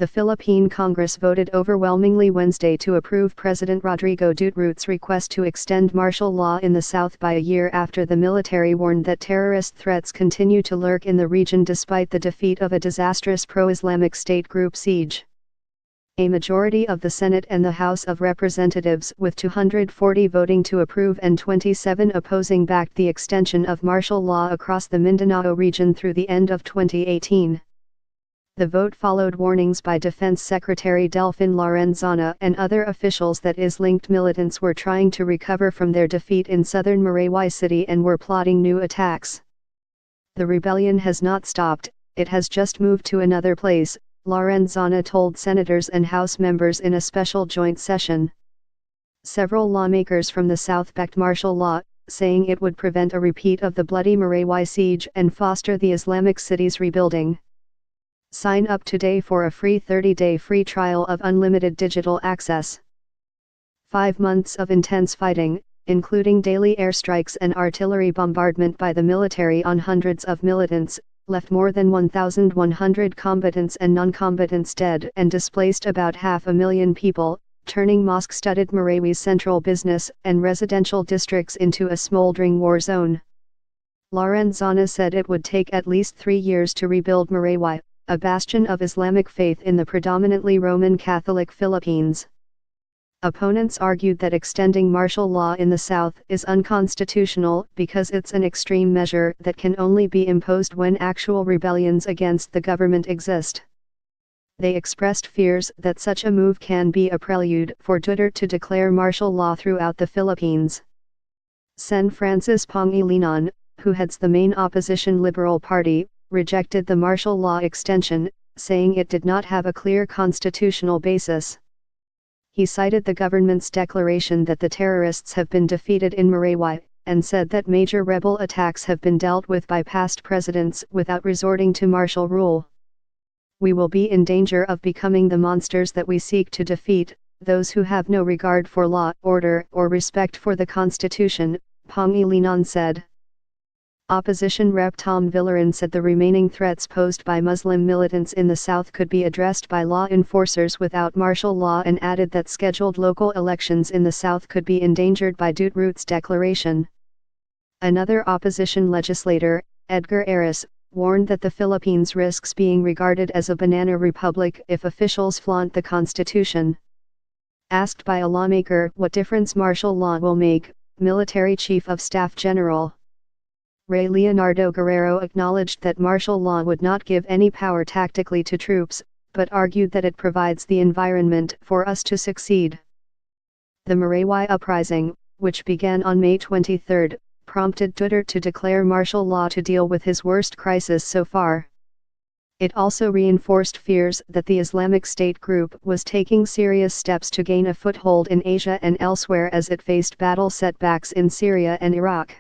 The Philippine Congress voted overwhelmingly Wednesday to approve President Rodrigo Duterte's request to extend martial law in the south by a year after the military warned that terrorist threats continue to lurk in the region despite the defeat of a disastrous pro-Islamic state group siege. A majority of the Senate and the House of Representatives, with 240 voting to approve and 27 opposing, backed the extension of martial law across the Mindanao region through the end of 2018. The vote followed warnings by Defense Secretary Delfin Lorenzana and other officials that IS-linked militants were trying to recover from their defeat in southern Maraywai City and were plotting new attacks. "The rebellion has not stopped, it has just moved to another place," Lorenzana told senators and House members in a special joint session. Several lawmakers from the South backed martial law, saying it would prevent a repeat of the bloody Maraywai siege and foster the Islamic city's rebuilding. Sign up today for a free 30-day free trial of unlimited digital access. 5 months of intense fighting, including daily airstrikes and artillery bombardment by the military on hundreds of militants, left more than 1,100 combatants and non-combatants dead and displaced about 500,000 people, turning mosque-studded Maraywai's central business and residential districts into a smoldering war zone. Lorenzana said it would take at least 3 years to rebuild Maraywai, a bastion of Islamic faith in the predominantly Roman Catholic Philippines. Opponents argued that extending martial law in the South is unconstitutional because it's an extreme measure that can only be imposed when actual rebellions against the government exist. They expressed fears that such a move can be a prelude for Duterte to declare martial law throughout the Philippines. Sen. Francis Pangilinan, who heads the main opposition Liberal Party, rejected the martial law extension, saying it did not have a clear constitutional basis. He cited the government's declaration that the terrorists have been defeated in Maraywai, and said that major rebel attacks have been dealt with by past presidents without resorting to martial rule. "We will be in danger of becoming the monsters that we seek to defeat, those who have no regard for law, order, or respect for the Constitution," Pangilinan said. Opposition Rep. Tom Villarin said the remaining threats posed by Muslim militants in the South could be addressed by law enforcers without martial law, and added that scheduled local elections in the South could be endangered by Duterte's declaration. Another opposition legislator, Edgar Aris, warned that the Philippines risks being regarded as a banana republic if officials flaunt the Constitution. Asked by a lawmaker what difference martial law will make, Military Chief of Staff General Ray Leonardo Guerrero acknowledged that martial law would not give any power tactically to troops, but argued that it provides the environment for us to succeed. The Maraywai uprising, which began on May 23, prompted Duterte to declare martial law to deal with his worst crisis so far. It also reinforced fears that the Islamic State group was taking serious steps to gain a foothold in Asia and elsewhere as it faced battle setbacks in Syria and Iraq.